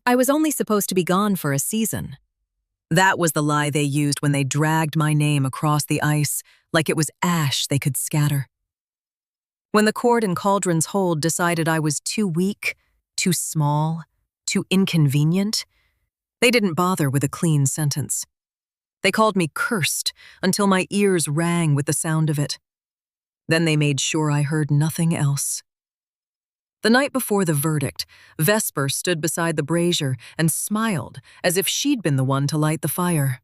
I was only supposed to be gone for a season. That was the lie they used when they dragged my name across the ice like it was ash they could scatter. When the court in Cauldron's Hold decided I was too weak, too small, too inconvenient, they didn't bother with a clean sentence. They called me cursed until my ears rang with the sound of it. Then they made sure I heard nothing else. The night before the verdict, Vesper stood beside the brazier and smiled as if she'd been the one to light the fire.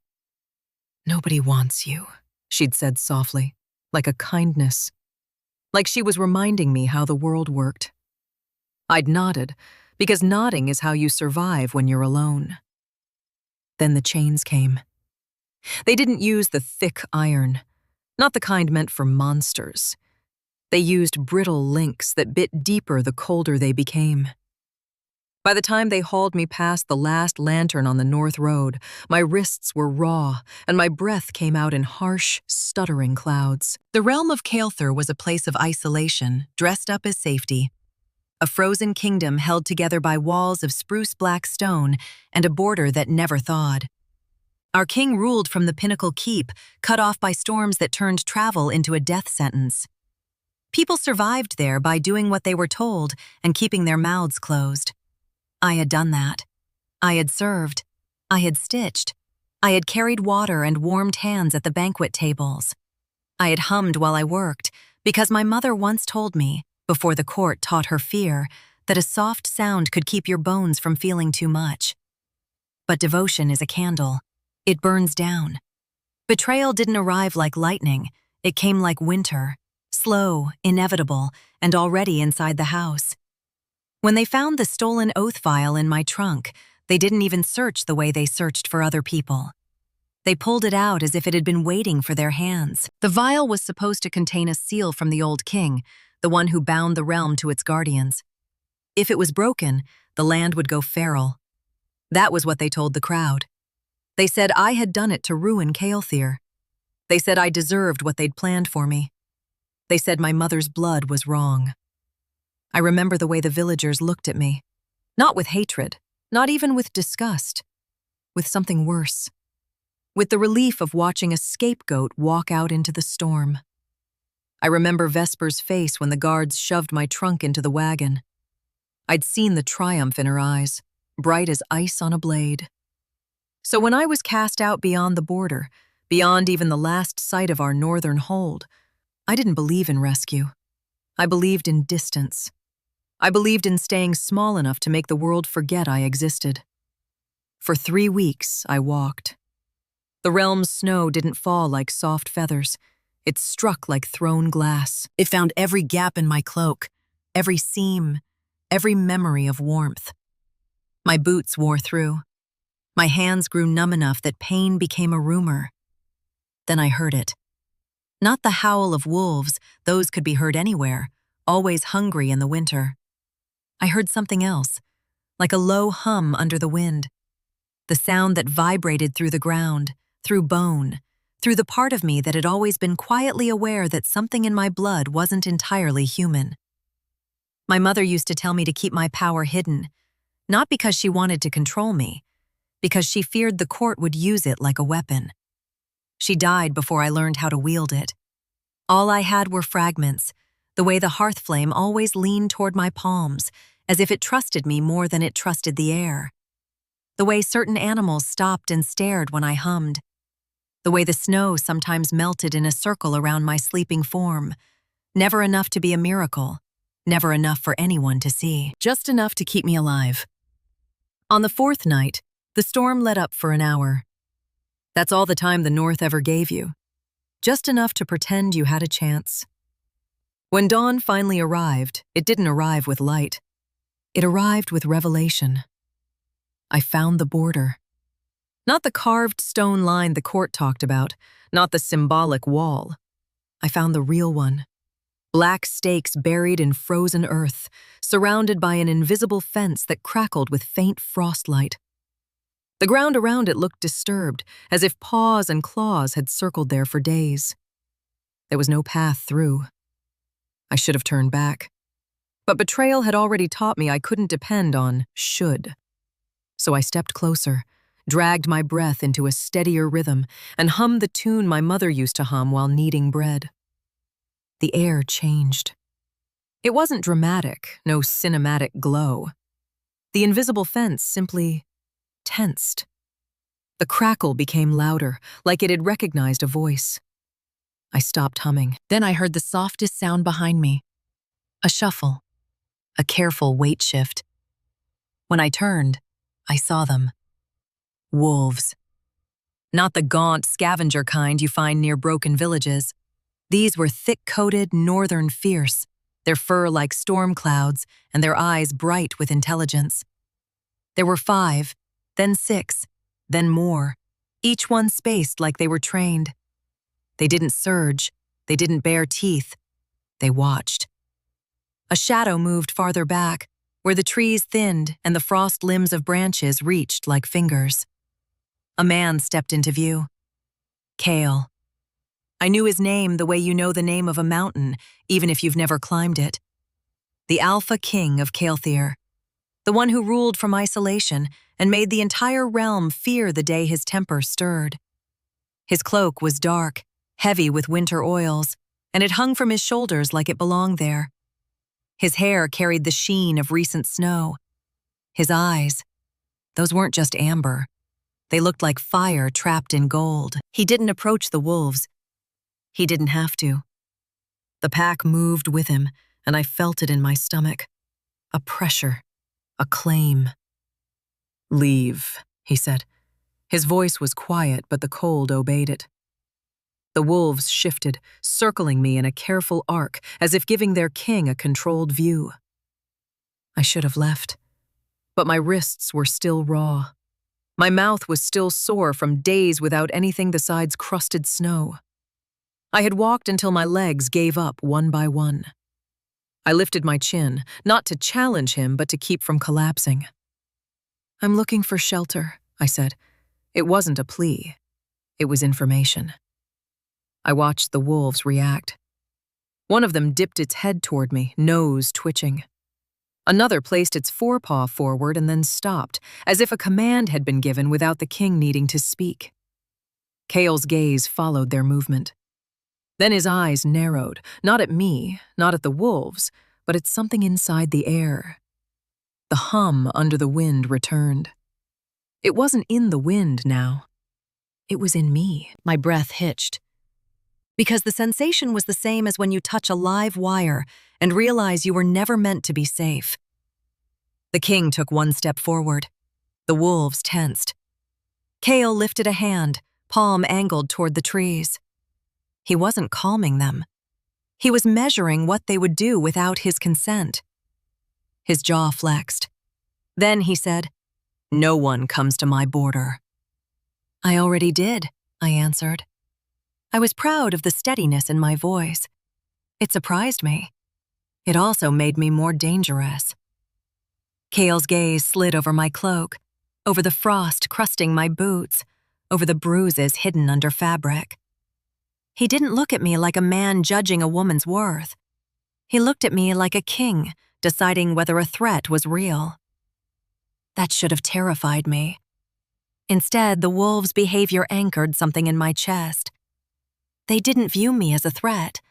"Nobody wants you," she'd said softly, like a kindness. Like she was reminding me how the world worked. I'd nodded, because nodding is how you survive when you're alone. Then the chains came. They didn't use the thick iron, not the kind meant for monsters. They used brittle links that bit deeper the colder they became. By the time they hauled me past the last lantern on the North Road, my wrists were raw and my breath came out in harsh, stuttering clouds. The realm of Caelthyr was a place of isolation, dressed up as safety. A frozen kingdom held together by walls of spruce black stone and a border that never thawed. Our king ruled from the pinnacle keep, cut off by storms that turned travel into a death sentence. People survived there by doing what they were told and keeping their mouths closed. I had done that. I had served. I had stitched. I had carried water and warmed hands at the banquet tables. I had hummed while I worked, because my mother once told me, before the court taught her fear, that a soft sound could keep your bones from feeling too much. But devotion is a candle. It burns down. Betrayal didn't arrive like lightning. It came like winter, slow, inevitable, and already inside the house. When they found the stolen oath vial in my trunk, they didn't even search the way they searched for other people. They pulled it out as if it had been waiting for their hands. The vial was supposed to contain a seal from the old king, the one who bound the realm to its guardians. If it was broken, the land would go feral. That was what they told the crowd. They said I had done it to ruin Caelthyr. They said I deserved what they'd planned for me. They said my mother's blood was wrong. I remember the way the villagers looked at me. Not with hatred, not even with disgust. With something worse. With the relief of watching a scapegoat walk out into the storm. I remember Vesper's face when the guards shoved my trunk into the wagon. I'd seen the triumph in her eyes, bright as ice on a blade. So when I was cast out beyond the border, beyond even the last sight of our northern hold, I didn't believe in rescue. I believed in distance. I believed in staying small enough to make the world forget I existed. For 3 weeks, I walked. The realm's snow didn't fall like soft feathers. It struck like thrown glass. It found every gap in my cloak, every seam, every memory of warmth. My boots wore through. My hands grew numb enough that pain became a rumor. Then I heard it. Not the howl of wolves, those could be heard anywhere, always hungry in the winter. I heard something else, like a low hum under the wind. The sound that vibrated through the ground, through bone, through the part of me that had always been quietly aware that something in my blood wasn't entirely human. My mother used to tell me to keep my power hidden, not because she wanted to control me, because she feared the court would use it like a weapon. She died before I learned how to wield it. All I had were fragments, the way the hearth flame always leaned toward my palms, as if it trusted me more than it trusted the air. The way certain animals stopped and stared when I hummed. The way the snow sometimes melted in a circle around my sleeping form. Never enough to be a miracle. Never enough for anyone to see. Just enough to keep me alive. On the 4th night, the storm let up for an hour. That's all the time the North ever gave you. Just enough to pretend you had a chance. When dawn finally arrived, it didn't arrive with light. It arrived with revelation. I found the border. Not the carved stone line the court talked about, not the symbolic wall. I found the real one. Black stakes buried in frozen earth, surrounded by an invisible fence that crackled with faint frostlight. The ground around it looked disturbed, as if paws and claws had circled there for days. There was no path through. I should have turned back. But betrayal had already taught me I couldn't depend on should. So I stepped closer, dragged my breath into a steadier rhythm, and hummed the tune my mother used to hum while kneading bread. The air changed. It wasn't dramatic, no cinematic glow. The invisible fence simply tensed. The crackle became louder, like it had recognized a voice. I stopped humming. Then I heard the softest sound behind me. A shuffle. A careful weight shift. When I turned, I saw them. Wolves. Not the gaunt scavenger kind you find near broken villages. These were thick-coated, northern fierce, their fur like storm clouds and their eyes bright with intelligence. There were 5, then 6, then more, each one spaced like they were trained. They didn't surge, they didn't bare teeth, they watched. A shadow moved farther back, where the trees thinned and the frost limbs of branches reached like fingers. A man stepped into view. Cael. I knew his name the way you know the name of a mountain, even if you've never climbed it. The Alpha King of Caelthyr, the one who ruled from isolation and made the entire realm fear the day his temper stirred. His cloak was dark, heavy with winter oils, and it hung from his shoulders like it belonged there. His hair carried the sheen of recent snow. His eyes, those weren't just amber. They looked like fire trapped in gold. He didn't approach the wolves. He didn't have to. The pack moved with him, and I felt it in my stomach. A pressure, a claim. "Leave," he said. His voice was quiet, but the cold obeyed it. The wolves shifted, circling me in a careful arc, as if giving their king a controlled view. I should have left, but my wrists were still raw. My mouth was still sore from days without anything besides crusted snow. I had walked until my legs gave up one by one. I lifted my chin, not to challenge him, but to keep from collapsing. "I'm looking for shelter," I said. It wasn't a plea. It was information. I watched the wolves react. One of them dipped its head toward me, nose twitching. Another placed its forepaw forward and then stopped, as if a command had been given without the king needing to speak. Cael's gaze followed their movement. Then his eyes narrowed, not at me, not at the wolves, but at something inside the air. The hum under the wind returned. It wasn't in the wind now. It was in me. My breath hitched. Because the sensation was the same as when you touch a live wire and realize you were never meant to be safe. The king took one step forward. The wolves tensed. Cael lifted a hand, palm angled toward the trees. He wasn't calming them. He was measuring what they would do without his consent. His jaw flexed. Then he said, "No one comes to my border." "I already did," I answered. I was proud of the steadiness in my voice. It surprised me. It also made me more dangerous. Cael's gaze slid over my cloak, over the frost crusting my boots, over the bruises hidden under fabric. He didn't look at me like a man judging a woman's worth. He looked at me like a king, deciding whether a threat was real. That should have terrified me. Instead, the wolves' behavior anchored something in my chest. They didn't view me as a threat.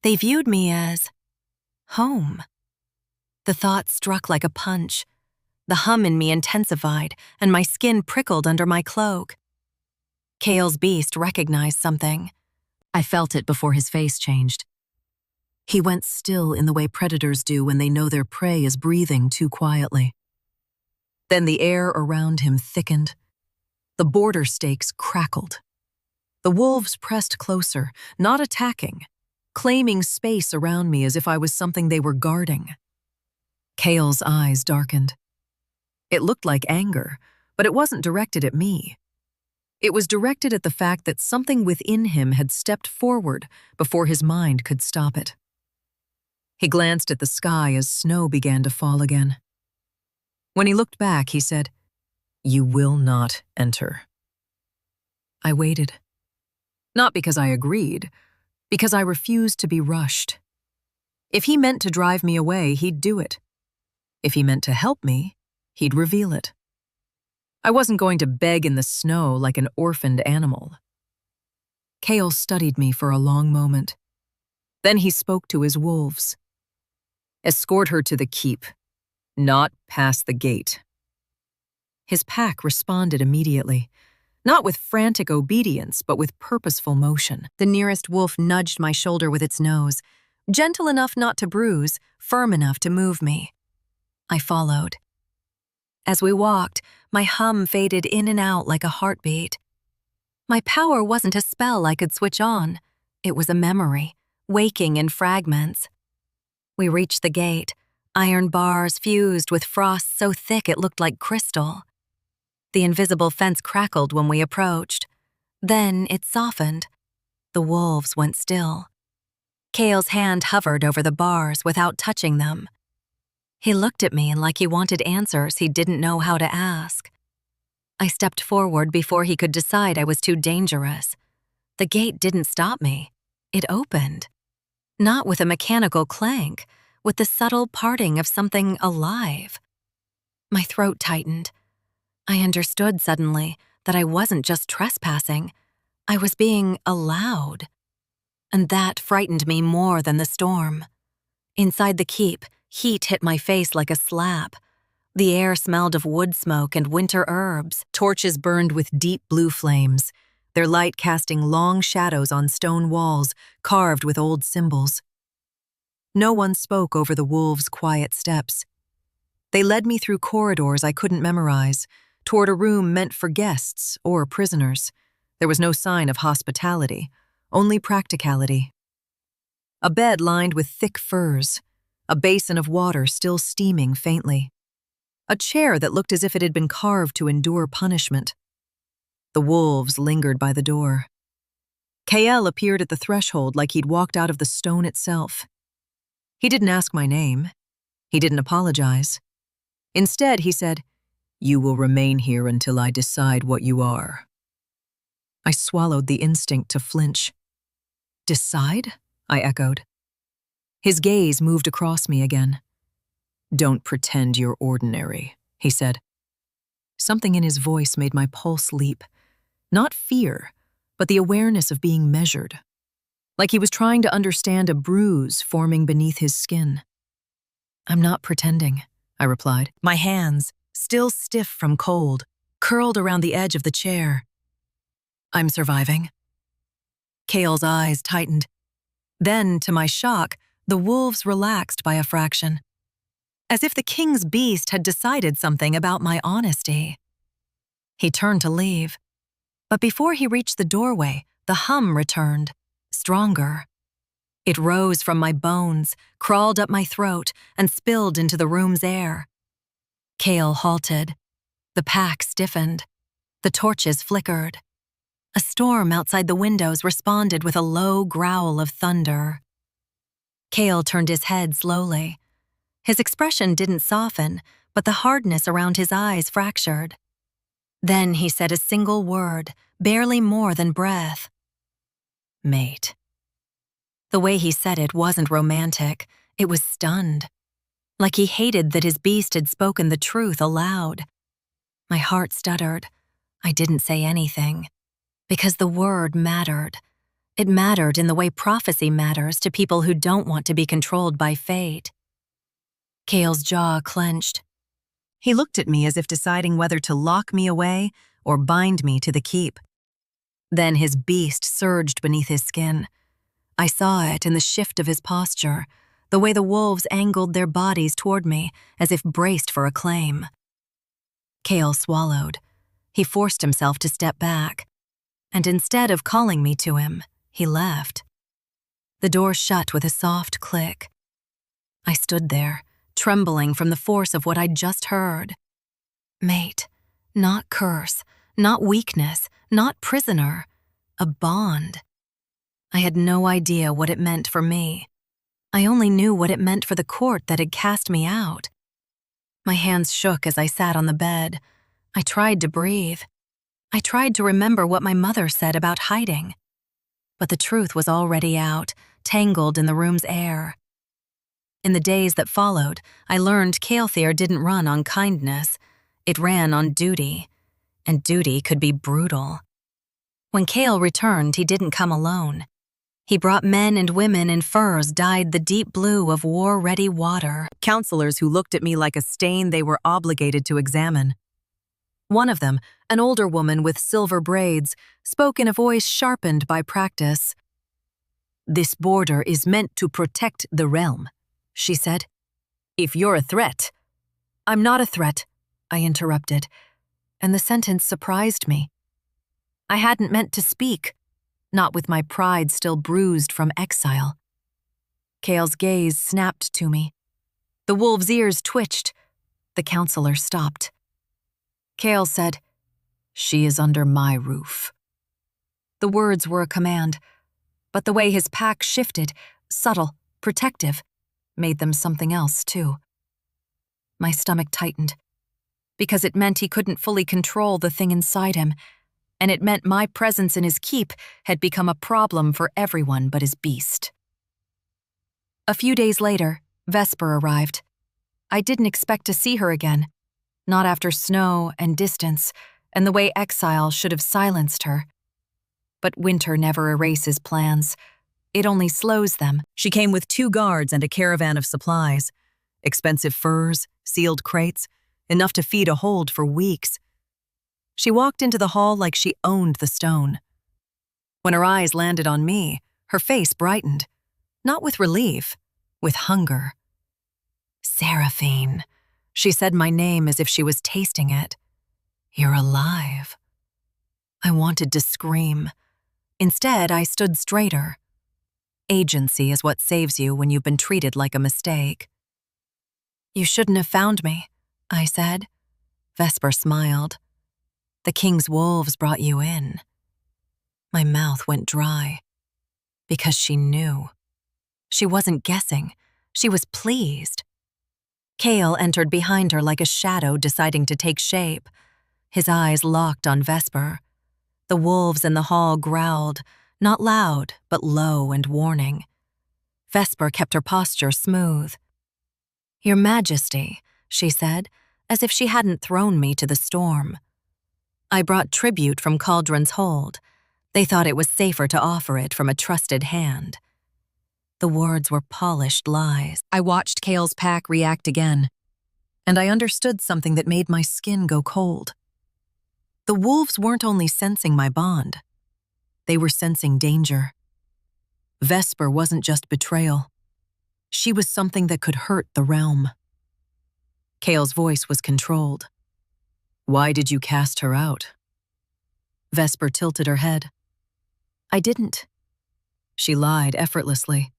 They viewed me as home. The thought struck like a punch. The hum in me intensified, and my skin prickled under my cloak. Cael's beast recognized something. I felt it before his face changed. He went still in the way predators do when they know their prey is breathing too quietly. Then the air around him thickened. The border stakes crackled. The wolves pressed closer, not attacking, claiming space around me as if I was something they were guarding. Cael's eyes darkened. It looked like anger, but it wasn't directed at me. It was directed at the fact that something within him had stepped forward before his mind could stop it. He glanced at the sky as snow began to fall again. When he looked back, he said, "You will not enter." I waited. Not because I agreed, because I refused to be rushed. If he meant to drive me away, he'd do it. If he meant to help me, he'd reveal it. I wasn't going to beg in the snow like an orphaned animal. Cael studied me for a long moment. Then he spoke to his wolves. Escort her to the keep, not past the gate. His pack responded immediately, not with frantic obedience, but with purposeful motion. The nearest wolf nudged my shoulder with its nose, gentle enough not to bruise, firm enough to move me. I followed. As we walked, my hum faded in and out like a heartbeat. My power wasn't a spell I could switch on. It was a memory, waking in fragments. We reached the gate, iron bars fused with frost so thick it looked like crystal. The invisible fence crackled when we approached. Then it softened. The wolves went still. Cael's hand hovered over the bars without touching them. He looked at me like he wanted answers he didn't know how to ask. I stepped forward before he could decide I was too dangerous. The gate didn't stop me. It opened. Not with a mechanical clank, with the subtle parting of something alive. My throat tightened. I understood suddenly that I wasn't just trespassing. I was being allowed. And that frightened me more than the storm. Inside the keep, heat hit my face like a slap. The air smelled of wood smoke and winter herbs. Torches burned with deep blue flames, their light casting long shadows on stone walls carved with old symbols. No one spoke over the wolves' quiet steps. They led me through corridors I couldn't memorize, toward a room meant for guests or prisoners. There was no sign of hospitality, only practicality. A bed lined with thick furs, a basin of water still steaming faintly. A chair that looked as if it had been carved to endure punishment. The wolves lingered by the door. Cael appeared at the threshold like he'd walked out of the stone itself. He didn't ask my name. He didn't apologize. Instead, he said, "You will remain here until I decide what you are." I swallowed the instinct to flinch. "Decide?" I echoed. His gaze moved across me again. "Don't pretend you're ordinary," he said. Something in his voice made my pulse leap. Not fear, but the awareness of being measured. Like he was trying to understand a bruise forming beneath his skin. "I'm not pretending," I replied, my hands, still stiff from cold, curled around the edge of the chair. "I'm surviving." Cael's eyes tightened. Then, to my shock, the wolves relaxed by a fraction. As if the king's beast had decided something about my honesty. He turned to leave. But before he reached the doorway, the hum returned, stronger. It rose from my bones, crawled up my throat, and spilled into the room's air. Cael halted. The pack stiffened. The torches flickered. A storm outside the windows responded with a low growl of thunder. Cael turned his head slowly. His expression didn't soften, but the hardness around his eyes fractured. Then he said a single word, barely more than breath. "Mate." The way he said it wasn't romantic, it was stunned. Like he hated that his beast had spoken the truth aloud. My heart stuttered. I didn't say anything. Because the word mattered. It mattered in the way prophecy matters to people who don't want to be controlled by fate. Cael's jaw clenched. He looked at me as if deciding whether to lock me away or bind me to the keep. Then his beast surged beneath his skin. I saw it in the shift of his posture, the way the wolves angled their bodies toward me as if braced for a claim. Cael swallowed. He forced himself to step back. And instead of calling me to him, he left. The door shut with a soft click. I stood there, trembling from the force of what I'd just heard. Mate, not curse, not weakness, not prisoner, a bond. I had no idea what it meant for me. I only knew what it meant for the court that had cast me out. My hands shook as I sat on the bed. I tried to breathe. I tried to remember what my mother said about hiding. But the truth was already out, tangled in the room's air. In the days that followed, I learned Caelthyr didn't run on kindness. It ran on duty. and duty could be brutal. When Cael returned, he didn't come alone. He brought men and women in furs dyed the deep blue of war-ready water. Counselors who looked at me like a stain they were obligated to examine. One of them, an older woman with silver braids, spoke in a voice sharpened by practice. "This border is meant to protect the realm," she said. "If you're a threat—" "I'm not a threat," I interrupted, and the sentence surprised me. I hadn't meant to speak, not with my pride still bruised from exile. Cael's gaze snapped to me. The wolf's ears twitched. The counselor stopped. Cael said, "She is under my roof." The words were a command, but the way his pack shifted, subtle, protective, made them something else, too. My stomach tightened, because it meant he couldn't fully control the thing inside him, and it meant my presence in his keep had become a problem for everyone but his beast. A few days later, Vesper arrived. I didn't expect to see her again, not after snow and distance and the way exile should have silenced her. But winter never erases plans. It only slows them. She came with 2 guards and a caravan of supplies. Expensive furs, sealed crates, enough to feed a hold for weeks. She walked into the hall like she owned the stone. When her eyes landed on me, her face brightened, not with relief, with hunger. "Seraphine," she said my name as if she was tasting it. "You're alive." I wanted to scream. Instead, I stood straighter. Agency is what saves you when you've been treated like a mistake. "You shouldn't have found me," I said. Vesper smiled. "The king's wolves brought you in." My mouth went dry. Because she knew. She wasn't guessing. She was pleased. Cael entered behind her like a shadow deciding to take shape. His eyes locked on Vesper. The wolves in the hall growled, not loud, but low and warning. Vesper kept her posture smooth. "Your Majesty," she said, as if she hadn't thrown me to the storm. I brought tribute from Cauldron's Hold. They thought it was safer to offer it from a trusted hand. The words were polished lies. I watched Cael's pack react again, and I understood something that made my skin go cold. The wolves weren't only sensing my bond. They were sensing danger. Vesper wasn't just betrayal. She was something that could hurt the realm. Cael's voice was controlled. "Why did you cast her out?" Vesper tilted her head. "I didn't." She lied effortlessly,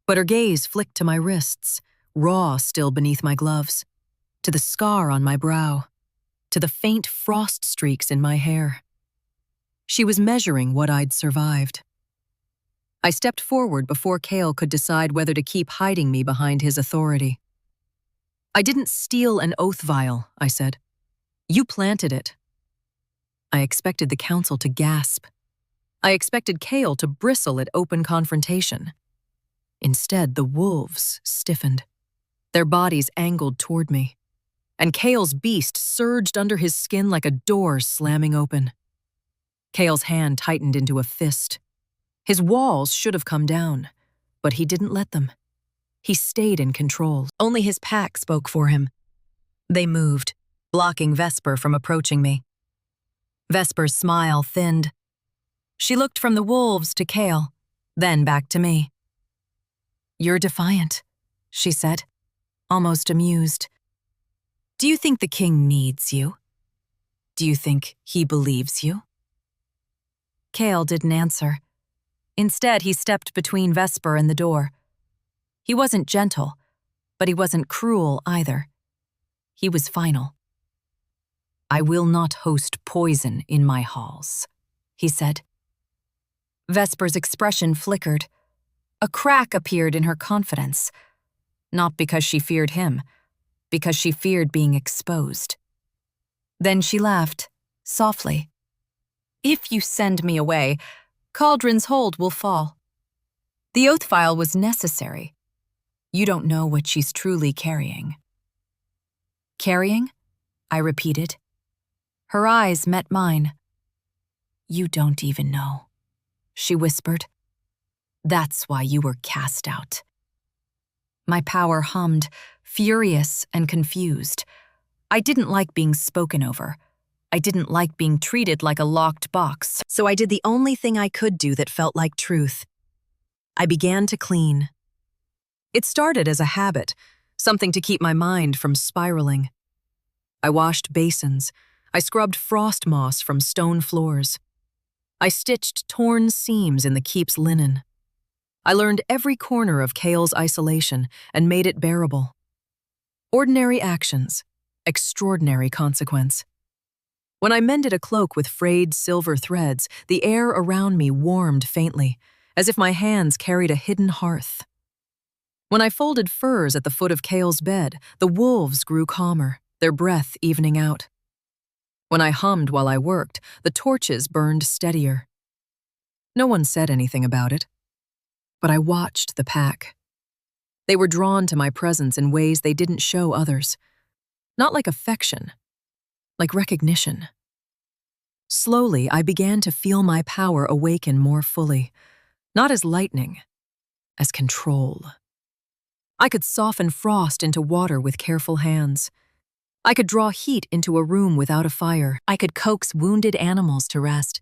but her gaze flicked to my wrists, raw still beneath my gloves, to the scar on my brow, to the faint frost streaks in my hair. She was measuring what I'd survived. I stepped forward before Cael could decide whether to keep hiding me behind his authority. "I didn't steal an oath vial," I said. "You planted it." I expected the council to gasp. I expected Cael to bristle at open confrontation. Instead, the wolves stiffened. Their bodies angled toward me, and Cael's beast surged under his skin like a door slamming open. Cael's hand tightened into a fist. His walls should have come down, but he didn't let them. He stayed in control. Only his pack spoke for him. They moved, blocking Vesper from approaching me. Vesper's smile thinned. She looked from the wolves to Cael, then back to me. "You're defiant," she said, almost amused. "Do you think the king needs you? Do you think he believes you?" Cael didn't answer. Instead, he stepped between Vesper and the door. He wasn't gentle, but he wasn't cruel either. He was final. "I will not host poison in my halls," he said. Vesper's expression flickered. A crack appeared in her confidence, not because she feared him, because she feared being exposed. Then she laughed, softly. "If you send me away, Cauldron's Hold will fall. The oath vial was necessary. You don't know what she's truly carrying." "Carrying?" I repeated. Her eyes met mine. "You don't even know," she whispered. "That's why you were cast out." My power hummed, furious and confused. I didn't like being spoken over. I didn't like being treated like a locked box. So I did the only thing I could do that felt like truth. I began to clean. It started as a habit, something to keep my mind from spiraling. I washed basins. I scrubbed frost moss from stone floors. I stitched torn seams in the keep's linen. I learned every corner of Cael's isolation and made it bearable. Ordinary actions, extraordinary consequence. When I mended a cloak with frayed silver threads, the air around me warmed faintly, as if my hands carried a hidden hearth. When I folded furs at the foot of Cael's bed, the wolves grew calmer, their breath evening out. When I hummed while I worked, the torches burned steadier. No one said anything about it, but I watched the pack. They were drawn to my presence in ways they didn't show others. Not like affection, like recognition. Slowly, I began to feel my power awaken more fully, not as lightning, as control. I could soften frost into water with careful hands. I could draw heat into a room without a fire. I could coax wounded animals to rest.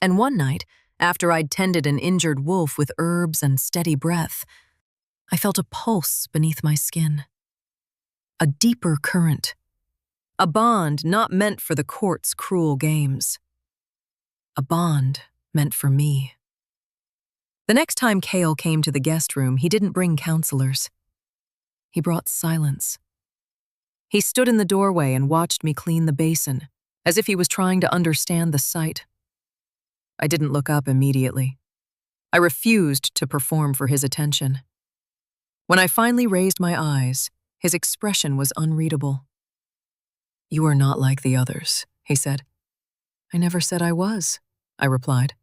And one night, after I'd tended an injured wolf with herbs and steady breath, I felt a pulse beneath my skin. A deeper current. A bond not meant for the court's cruel games. A bond meant for me. The next time Cael came to the guest room, he didn't bring counselors. He brought silence. He stood in the doorway and watched me clean the basin, as if he was trying to understand the sight. I didn't look up immediately. I refused to perform for his attention. When I finally raised my eyes, his expression was unreadable. "You are not like the others," he said. "I never said I was," I replied.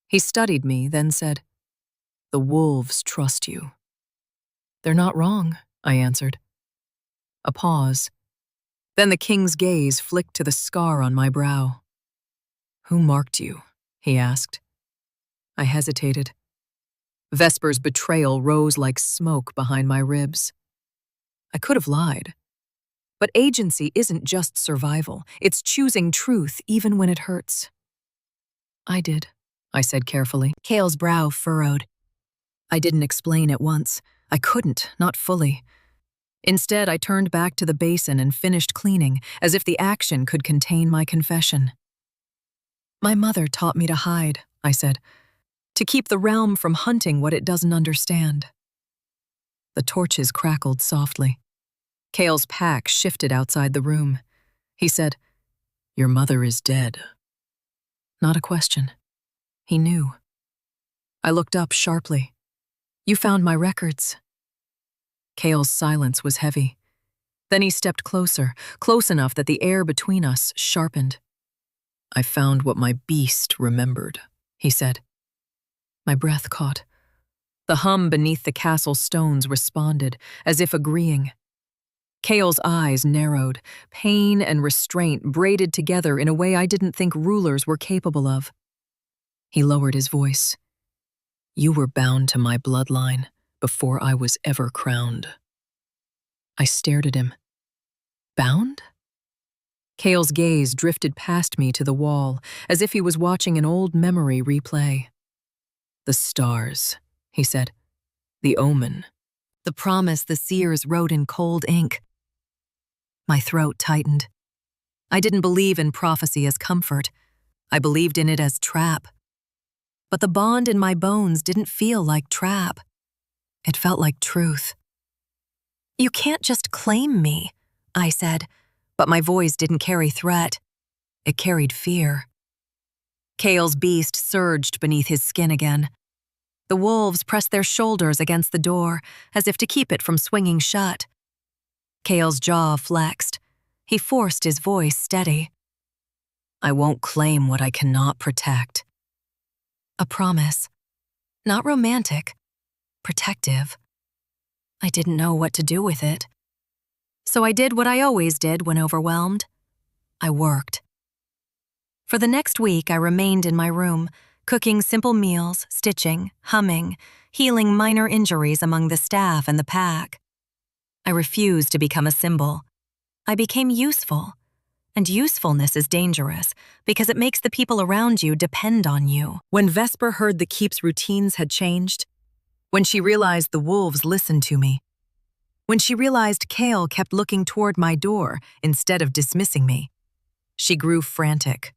He studied me, then said, "The wolves trust you." "They're not wrong," I answered. A pause. Then the king's gaze flicked to the scar on my brow. "Who marked you?" he asked. I hesitated. Vesper's betrayal rose like smoke behind my ribs. I could have lied. But agency isn't just survival. It's choosing truth even when it hurts. "I did," I said carefully. Cael's brow furrowed. I didn't explain at once. I couldn't, not fully. Instead, I turned back to the basin and finished cleaning, as if the action could contain my confession. "My mother taught me to hide," I said, "to keep the realm from hunting what it doesn't understand." The torches crackled softly. Cael's pack shifted outside the room. He said, "Your mother is dead." Not a question. He knew. I looked up sharply. "You found my records." Cael's silence was heavy. Then he stepped closer, close enough that the air between us sharpened. "I found what my beast remembered," he said. My breath caught. The hum beneath the castle stones responded, as if agreeing. Cael's eyes narrowed, pain and restraint braided together in a way I didn't think rulers were capable of. He lowered his voice. "You were bound to my bloodline before I was ever crowned." I stared at him. Bound? Cael's gaze drifted past me to the wall, as if he was watching an old memory replay. "The stars," he said. "The omen. The promise the seers wrote in cold ink." My throat tightened. I didn't believe in prophecy as comfort. I believed in it as trap. But the bond in my bones didn't feel like trap. It felt like truth. "You can't just claim me," I said, but my voice didn't carry threat. It carried fear. Cael's beast surged beneath his skin again. The wolves pressed their shoulders against the door, as if to keep it from swinging shut. Cael's jaw flexed. He forced his voice steady. "I won't claim what I cannot protect." A promise. Not romantic, protective. I didn't know what to do with it. So I did what I always did when overwhelmed. I worked. For the next week, I remained in my room, cooking simple meals, stitching, humming, healing minor injuries among the staff and the pack. I refused to become a symbol. I became useful. And usefulness is dangerous because it makes the people around you depend on you. When Vesper heard the keep's routines had changed, when she realized the wolves listened to me, when she realized Cael kept looking toward my door instead of dismissing me, she grew frantic.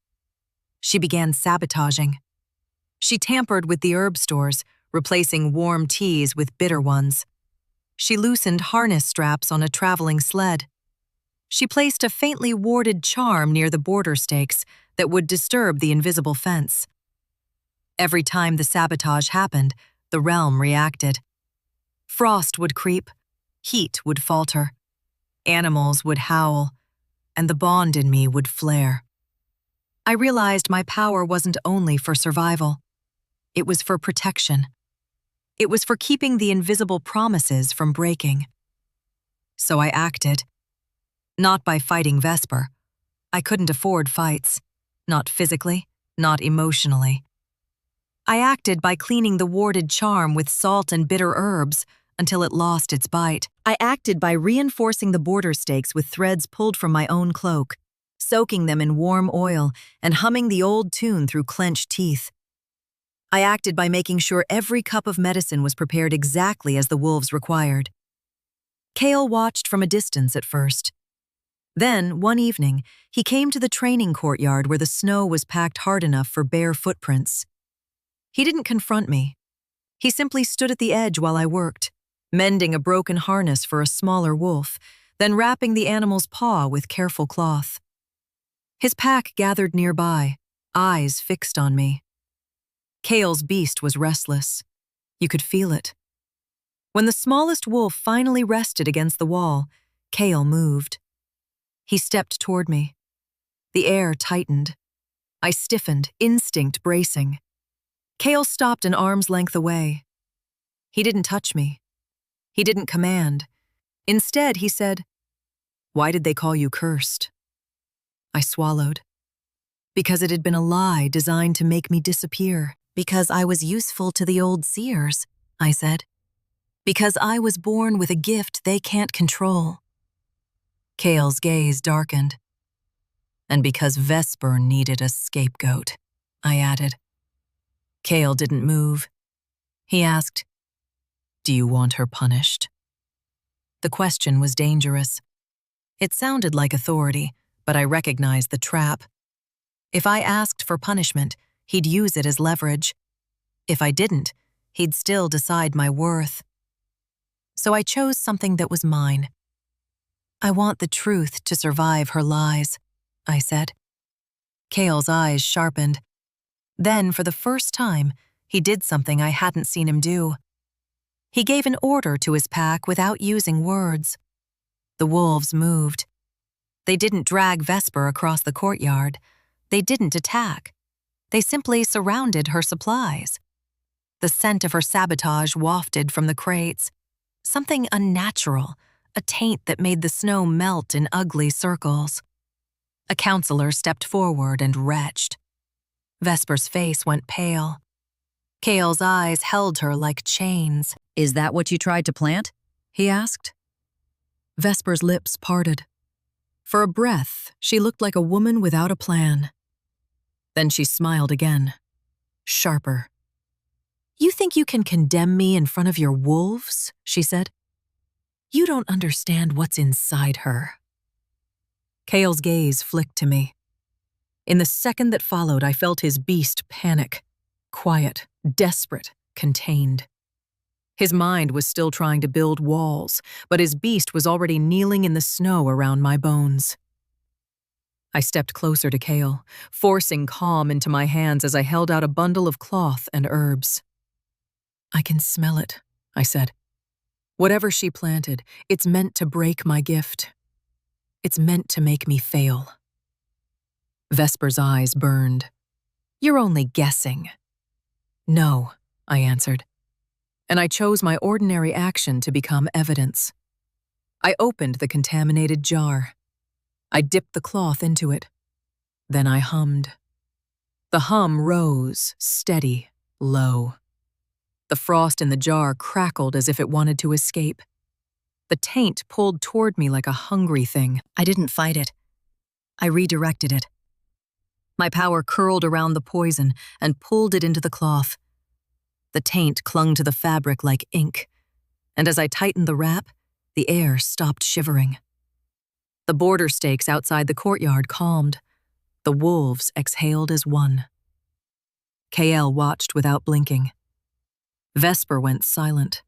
She began sabotaging. She tampered with the herb stores, replacing warm teas with bitter ones. She loosened harness straps on a traveling sled. She placed a faintly warded charm near the border stakes that would disturb the invisible fence. Every time the sabotage happened, the realm reacted. Frost would creep, heat would falter, animals would howl, and the bond in me would flare. I realized my power wasn't only for survival. It was for protection. It was for keeping the invisible promises from breaking. So I acted. Not by fighting Vesper. I couldn't afford fights. Not physically, not emotionally. I acted by cleaning the warded charm with salt and bitter herbs until it lost its bite. I acted by reinforcing the border stakes with threads pulled from my own cloak, soaking them in warm oil and humming the old tune through clenched teeth. I acted by making sure every cup of medicine was prepared exactly as the wolves required. Cael watched from a distance at first. Then, one evening, he came to the training courtyard where the snow was packed hard enough for bare footprints. He didn't confront me. He simply stood at the edge while I worked, mending a broken harness for a smaller wolf, then wrapping the animal's paw with careful cloth. His pack gathered nearby, eyes fixed on me. Cael's beast was restless. You could feel it. When the smallest wolf finally rested against the wall, Cael moved. He stepped toward me. The air tightened. I stiffened, instinct bracing. Cael stopped an arm's length away. He didn't touch me. He didn't command. Instead, he said, "Why did they call you cursed?" I swallowed. Because it had been a lie designed to make me disappear. Because I was useful to the old seers, I said. Because I was born with a gift they can't control. Cael's gaze darkened. And because Vesper needed a scapegoat, I added. Cael didn't move. He asked, "Do you want her punished?" The question was dangerous. It sounded like authority, but I recognized the trap. If I asked for punishment, he'd use it as leverage. If I didn't, he'd still decide my worth. So I chose something that was mine. I want the truth to survive her lies, I said. Cael's eyes sharpened. Then, for the first time, he did something I hadn't seen him do. He gave an order to his pack without using words. The wolves moved. They didn't drag Vesper across the courtyard. They didn't attack. They simply surrounded her supplies. The scent of her sabotage wafted from the crates. Something unnatural, a taint that made the snow melt in ugly circles. A counselor stepped forward and retched. Vesper's face went pale. Cael's eyes held her like chains. "Is that what you tried to plant?" he asked. Vesper's lips parted. For a breath, she looked like a woman without a plan. Then she smiled again, sharper. "You think you can condemn me in front of your wolves?" she said. "You don't understand what's inside her." Cael's gaze flicked to me. In the second that followed, I felt his beast panic. Quiet, desperate, contained. His mind was still trying to build walls, but his beast was already kneeling in the snow around my bones. I stepped closer to Cael, forcing calm into my hands as I held out a bundle of cloth and herbs. "I can smell it," I said. "Whatever she planted, it's meant to break my gift. It's meant to make me fail." Vesper's eyes burned. "You're only guessing." "No," I answered. And I chose my ordinary action to become evidence. I opened the contaminated jar. I dipped the cloth into it, Then I hummed. The hum rose, steady, low. The frost in the jar crackled as if it wanted to escape. The taint pulled toward me like a hungry thing. I didn't fight it. I redirected it. My power curled around the poison and pulled it into the cloth. The taint clung to the fabric like ink, and as I tightened the wrap, the air stopped shivering. The border stakes outside the courtyard calmed. The wolves exhaled as one. Cael watched without blinking. Vesper went silent.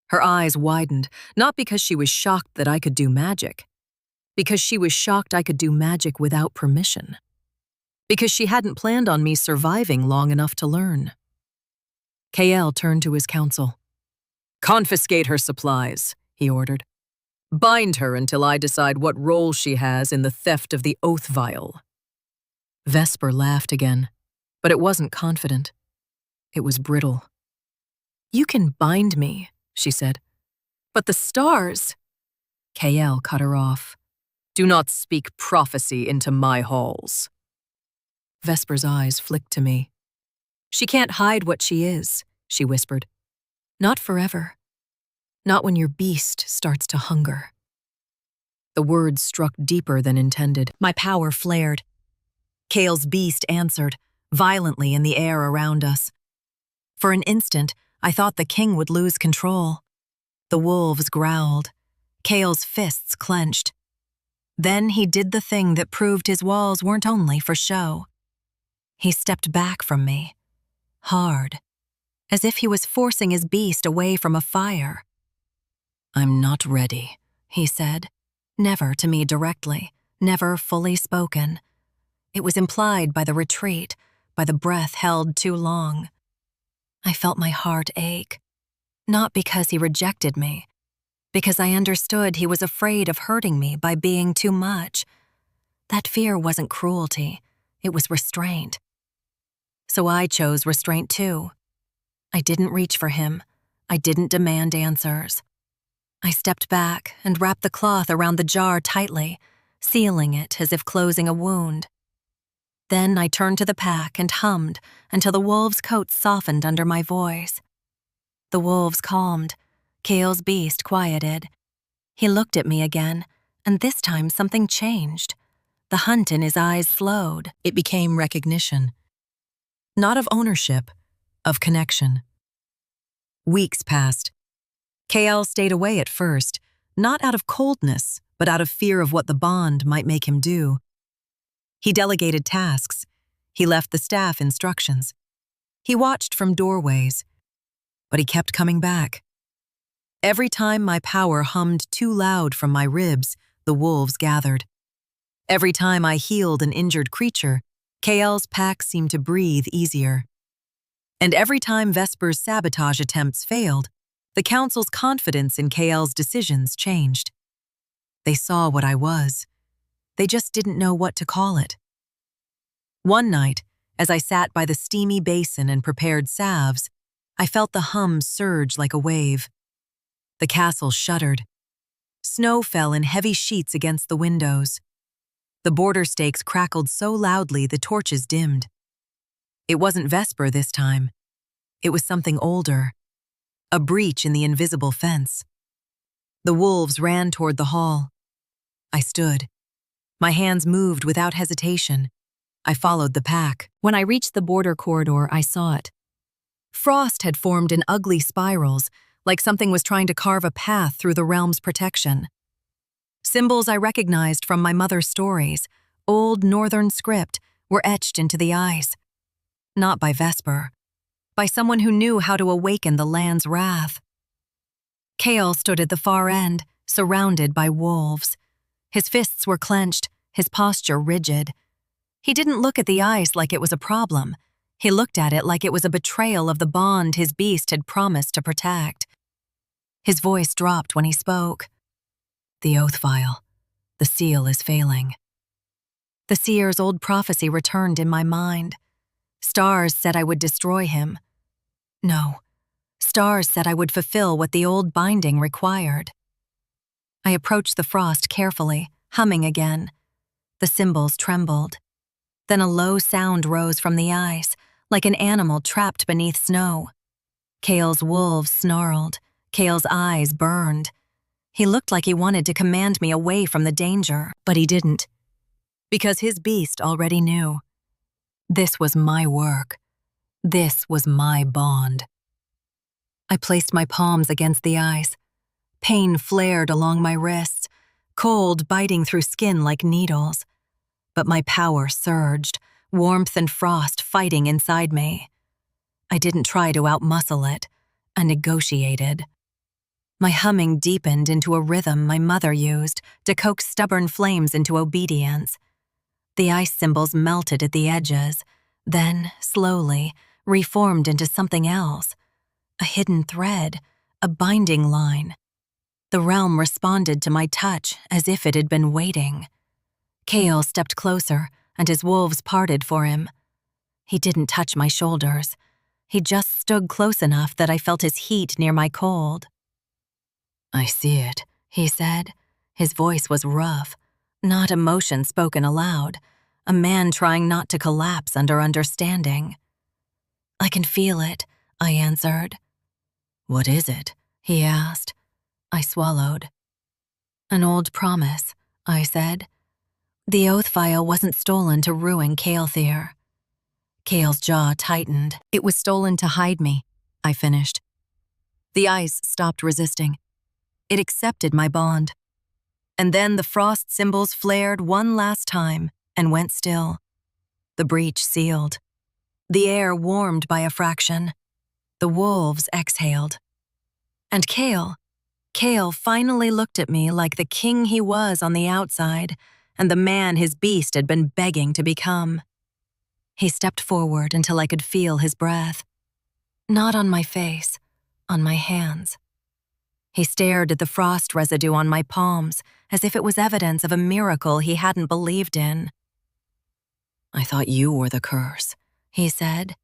Her eyes widened, not because she was shocked that I could do magic, because she was shocked I could do magic without permission, because she hadn't planned on me surviving long enough to learn. Cael turned to his council. "Confiscate her supplies," he ordered. "Bind her until I decide what role she has in the theft of the oath vial." Vesper laughed again, but it wasn't confident. It was brittle. "You can bind me," she said. "But the stars—" Cael cut her off. "Do not speak prophecy into my halls." Vesper's eyes flicked to me. "She can't hide what she is," she whispered. "Not forever. Not when your beast starts to hunger." The words struck deeper than intended. My power flared. Cael's beast answered, violently in the air around us. For an instant, I thought the king would lose control. The wolves growled. Cael's fists clenched. Then he did the thing that proved his walls weren't only for show. He stepped back from me, hard, as if he was forcing his beast away from a fire. "I'm not ready," he said, never to me directly, never fully spoken. It was implied by the retreat, by the breath held too long. I felt my heart ache, not because he rejected me, because I understood he was afraid of hurting me by being too much. That fear wasn't cruelty, it was restraint. So I chose restraint too. I didn't reach for him. I didn't demand answers. I stepped back and wrapped the cloth around the jar tightly, sealing it as if closing a wound. Then I turned to the pack and hummed until the wolves' coats softened under my voice. The wolves calmed. Cael's beast quieted. He looked at me again, and this time something changed. The hunt in his eyes slowed. It became recognition. Not of ownership, of connection. Weeks passed. Cael stayed away at first, not out of coldness, but out of fear of what the bond might make him do. He delegated tasks. He left the staff instructions. He watched from doorways, but he kept coming back. Every time my power hummed too loud from my ribs, the wolves gathered. Every time I healed an injured creature, Cael's pack seemed to breathe easier. And every time Vesper's sabotage attempts failed, the council's confidence in Cael's decisions changed. They saw what I was. They just didn't know what to call it. One night, as I sat by the steamy basin and prepared salves, I felt the hum surge like a wave. The castle shuddered. Snow fell in heavy sheets against the windows. The border stakes crackled so loudly the torches dimmed. It wasn't Vesper this time. It was something older. A breach in the invisible fence. The wolves ran toward the hall. I stood. My hands moved without hesitation. I followed the pack. When I reached the border corridor, I saw it. Frost had formed in ugly spirals, like something was trying to carve a path through the realm's protection. Symbols I recognized from my mother's stories, old northern script, were etched into the ice. Not by Vesper, by someone who knew how to awaken the land's wrath. Cael stood at the far end, surrounded by wolves. His fists were clenched, his posture rigid. He didn't look at the ice like it was a problem. He looked at it like it was a betrayal of the bond his beast had promised to protect. His voice dropped when he spoke. "The oath vial. The seal is failing." The seer's old prophecy returned in my mind. Stars said I would destroy him. No, stars said I would fulfill what the old binding required. I approached the frost carefully, humming again. The cymbals trembled. Then a low sound rose from the ice, like an animal trapped beneath snow. Cael's wolves snarled. Cael's eyes burned. He looked like he wanted to command me away from the danger, but he didn't. Because his beast already knew. This was my work. This was my bond. I placed my palms against the ice. Pain flared along my wrists, cold biting through skin like needles. But my power surged, warmth and frost fighting inside me. I didn't try to outmuscle it. I negotiated. My humming deepened into a rhythm my mother used to coax stubborn flames into obedience. The ice symbols melted at the edges, then, slowly, reformed into something else. A hidden thread, a binding line. The realm responded to my touch as if it had been waiting. Cael stepped closer, and his wolves parted for him. He didn't touch my shoulders. He just stood close enough that I felt his heat near my cold. "I see it," he said. His voice was rough, not emotion spoken aloud, a man trying not to collapse under understanding. "I can feel it," I answered. "What is it?" he asked. I swallowed. "An old promise," I said. "The oath vial wasn't stolen to ruin Caelthyr." Cael's jaw tightened. "It was stolen to hide me," I finished. The ice stopped resisting. It accepted my bond. And then the frost symbols flared one last time and went still. The breach sealed. The air warmed by a fraction. The wolves exhaled. And Cael finally looked at me like the king he was on the outside and the man his beast had been begging to become. He stepped forward until I could feel his breath. Not on my face, on my hands. He stared at the frost residue on my palms as if it was evidence of a miracle he hadn't believed in. "I thought you were the curse," he said.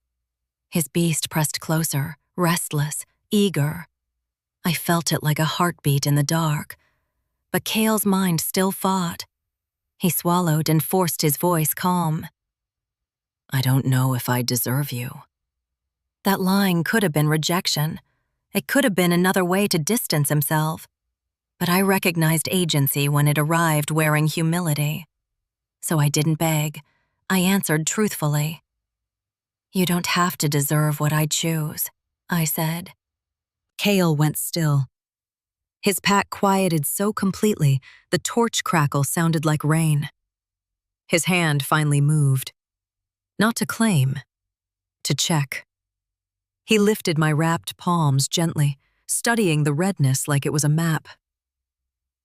His beast pressed closer, restless, eager. I felt it like a heartbeat in the dark. But Cael's mind still fought. He swallowed and forced his voice calm. "I don't know if I deserve you." That line could have been rejection. It could have been another way to distance himself. But I recognized agency when it arrived wearing humility. So I didn't beg. I answered truthfully. "You don't have to deserve what I choose," I said. Cael went still. His pack quieted so completely, the torch crackle sounded like rain. His hand finally moved. Not to claim, to check. He lifted my wrapped palms gently, studying the redness like it was a map.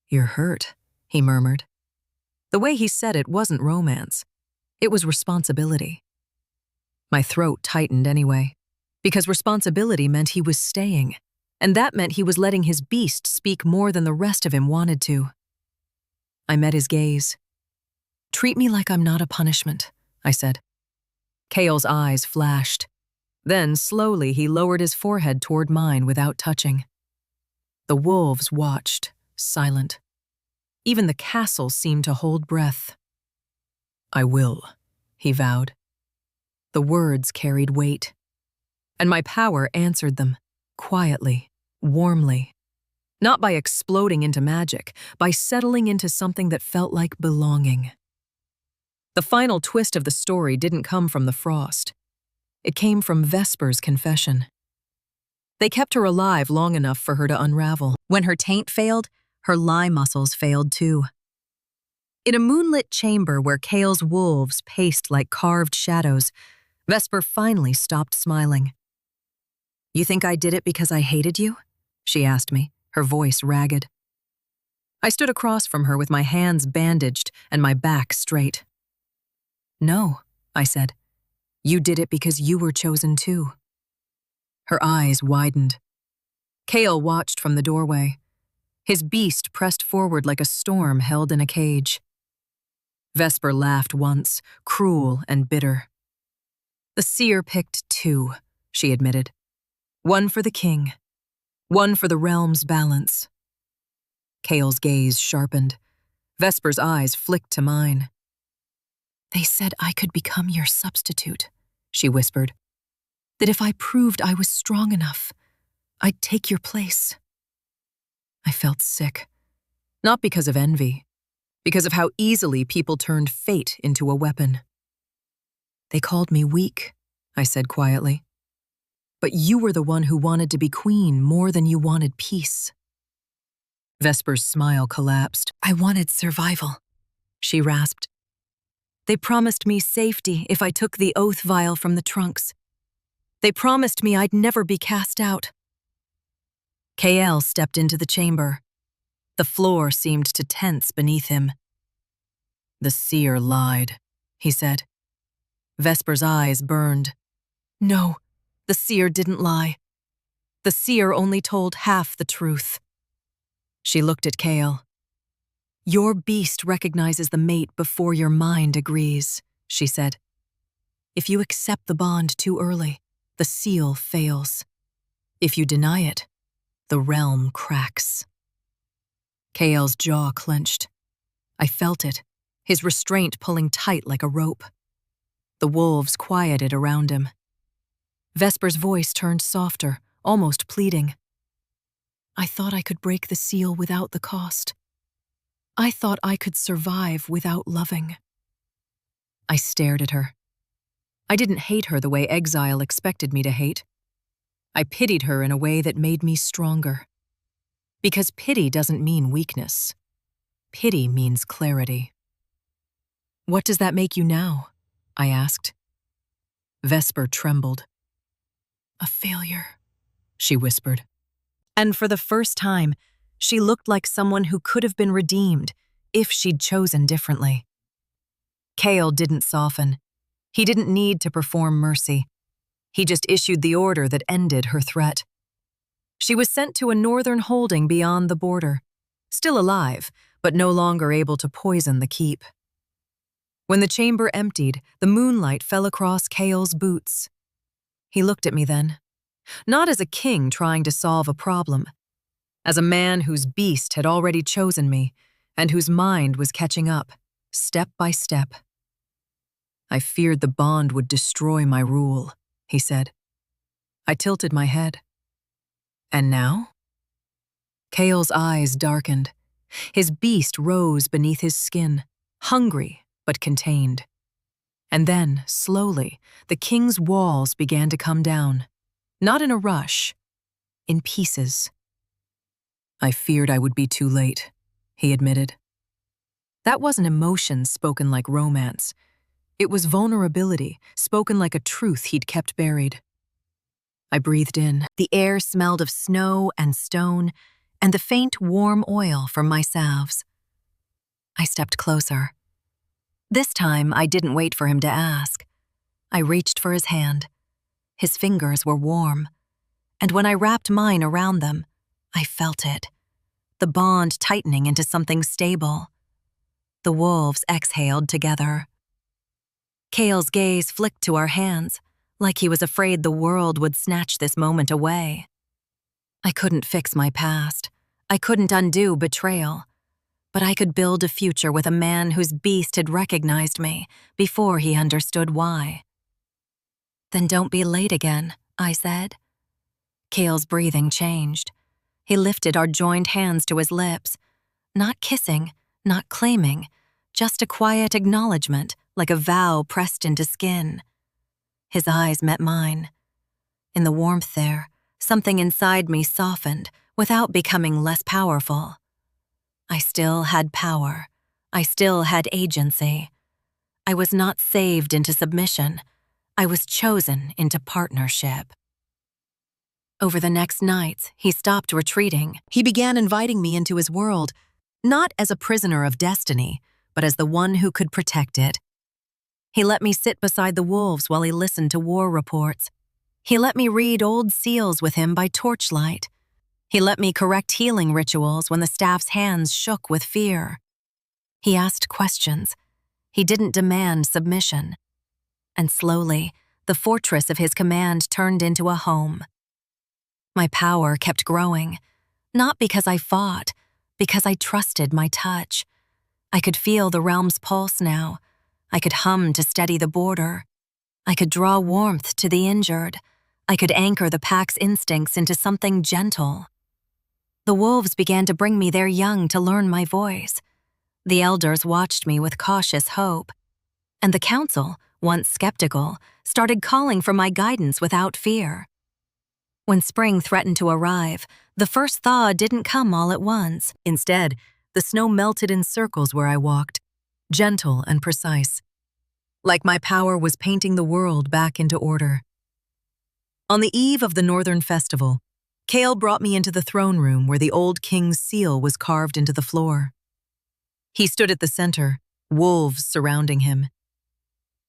"You're hurt," he murmured. The way he said it wasn't romance. It was responsibility. My throat tightened anyway, because responsibility meant he was staying, and that meant he was letting his beast speak more than the rest of him wanted to. I met his gaze. "Treat me like I'm not a punishment," I said. Cael's eyes flashed. Then, slowly, he lowered his forehead toward mine without touching. The wolves watched, silent. Even the castle seemed to hold breath. "I will," he vowed. The words carried weight. And my power answered them, quietly, warmly. Not by exploding into magic, by settling into something that felt like belonging. The final twist of the story didn't come from the frost. It came from Vesper's confession. They kept her alive long enough for her to unravel. When her taint failed, her lie muscles failed too. In a moonlit chamber where Cael's wolves paced like carved shadows, Vesper finally stopped smiling. "You think I did it because I hated you?" she asked me, her voice ragged. I stood across from her with my hands bandaged and my back straight. "No," I said. "You did it because you were chosen too." Her eyes widened. Cael watched from the doorway. His beast pressed forward like a storm held in a cage. Vesper laughed once, cruel and bitter. "The seer picked two," she admitted. "One for the king, one for the realm's balance." Cael's gaze sharpened. Vesper's eyes flicked to mine. They said I could become your substitute, she whispered. That if I proved I was strong enough, I'd take your place. I felt sick. Not because of envy, because of how easily people turned fate into a weapon. They called me weak, I said quietly. But you were the one who wanted to be queen more than you wanted peace. Vesper's smile collapsed. I wanted survival, she rasped. They promised me safety if I took the oath vial from the trunks. They promised me I'd never be cast out. Caelthyr stepped into the chamber. The floor seemed to tense beneath him. The seer lied, he said. Vesper's eyes burned. No, the seer didn't lie. The seer only told half the truth. She looked at Caelthyr. Your beast recognizes the mate before your mind agrees, she said. If you accept the bond too early, the seal fails. If you deny it, the realm cracks. Caelthyr's jaw clenched. I felt it, his restraint pulling tight like a rope. The wolves quieted around him. Vesper's voice turned softer, almost pleading. I thought I could break the seal without the cost. I thought I could survive without loving. I stared at her. I didn't hate her the way exile expected me to hate. I pitied her in a way that made me stronger. Because pity doesn't mean weakness. Pity means clarity. What does that make you now? I asked. Vesper trembled. A failure, she whispered. And for the first time, she looked like someone who could have been redeemed if she'd chosen differently. Caelthyr didn't soften. He didn't need to perform mercy. He just issued the order that ended her threat. She was sent to a northern holding beyond the border, still alive, but no longer able to poison the keep. When the chamber emptied, the moonlight fell across Caelthyr's boots. He looked at me then, not as a king trying to solve a problem, as a man whose beast had already chosen me and whose mind was catching up, step by step. I feared the bond would destroy my rule, he said. I tilted my head. And now? Caelthyr's eyes darkened. His beast rose beneath his skin, hungry but contained. And then, slowly, the king's walls began to come down, not in a rush, in pieces. I feared I would be too late, he admitted. That wasn't emotion spoken like romance. It was vulnerability spoken like a truth he'd kept buried. I breathed in. The air smelled of snow and stone and the faint warm oil from my salves. I stepped closer. This time, I didn't wait for him to ask. I reached for his hand. His fingers were warm, and when I wrapped mine around them, I felt it, the bond tightening into something stable. The wolves exhaled together. Caelthyr's gaze flicked to our hands, like he was afraid the world would snatch this moment away. I couldn't fix my past. I couldn't undo betrayal. But I could build a future with a man whose beast had recognized me before he understood why. Then don't be late again, I said. Caelthyr's breathing changed. He lifted our joined hands to his lips, not kissing, not claiming, just a quiet acknowledgement, like a vow pressed into skin. His eyes met mine. In the warmth there, something inside me softened without becoming less powerful. I still had power. I still had agency. I was not saved into submission. I was chosen into partnership. Over the next nights, he stopped retreating. He began inviting me into his world, not as a prisoner of destiny, but as the one who could protect it. He let me sit beside the wolves while he listened to war reports. He let me read old seals with him by torchlight. He let me correct healing rituals when the staff's hands shook with fear. He asked questions. He didn't demand submission. And slowly, the fortress of his command turned into a home. My power kept growing, not because I fought, because I trusted my touch. I could feel the realm's pulse now. I could hum to steady the border. I could draw warmth to the injured. I could anchor the pack's instincts into something gentle. The wolves began to bring me their young to learn my voice. The elders watched me with cautious hope. And the council, once skeptical, started calling for my guidance without fear. When spring threatened to arrive, the first thaw didn't come all at once. Instead, the snow melted in circles where I walked, gentle and precise, like my power was painting the world back into order. On the eve of the Northern Festival, Cael brought me into the throne room where the old king's seal was carved into the floor. He stood at the center, wolves surrounding him.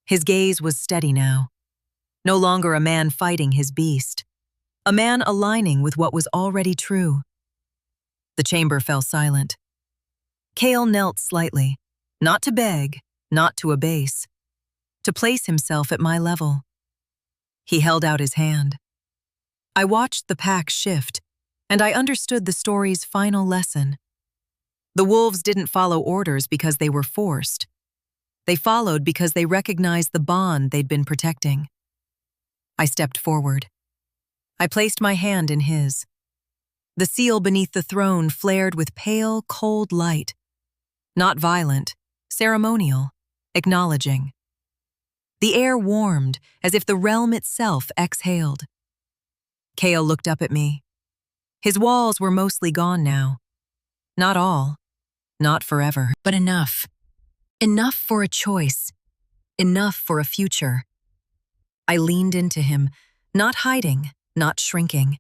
His gaze was steady now, no longer a man fighting his beast, a man aligning with what was already true. The chamber fell silent. Cael knelt slightly, not to beg, not to abase, to place himself at my level. He held out his hand. I watched the pack shift, and I understood the story's final lesson. The wolves didn't follow orders because they were forced. They followed because they recognized the bond they'd been protecting. I stepped forward. I placed my hand in his. The seal beneath the throne flared with pale, cold light. Not violent, ceremonial, acknowledging. The air warmed as if the realm itself exhaled. Cael looked up at me. His walls were mostly gone now. Not all, not forever, but enough. Enough for a choice. Enough for a future. I leaned into him, not hiding, not shrinking.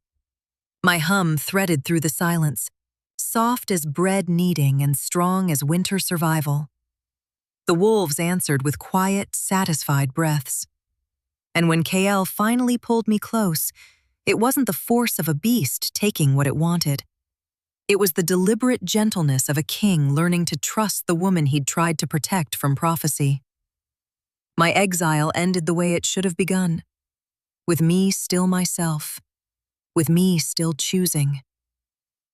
My hum threaded through the silence, soft as bread kneading and strong as winter survival. The wolves answered with quiet, satisfied breaths. And when Cael finally pulled me close, it wasn't the force of a beast taking what it wanted. It was the deliberate gentleness of a king learning to trust the woman he'd tried to protect from prophecy. My exile ended the way it should have begun, with me still myself, with me still choosing.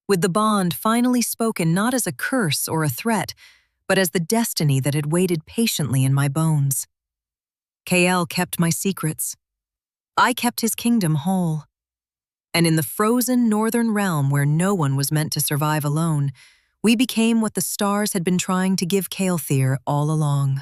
With the bond finally spoken not as a curse or a threat, but as the destiny that had waited patiently in my bones. Cael kept my secrets. I kept his kingdom whole. And in the frozen northern realm where no one was meant to survive alone, we became what the stars had been trying to give Caelthyr all along.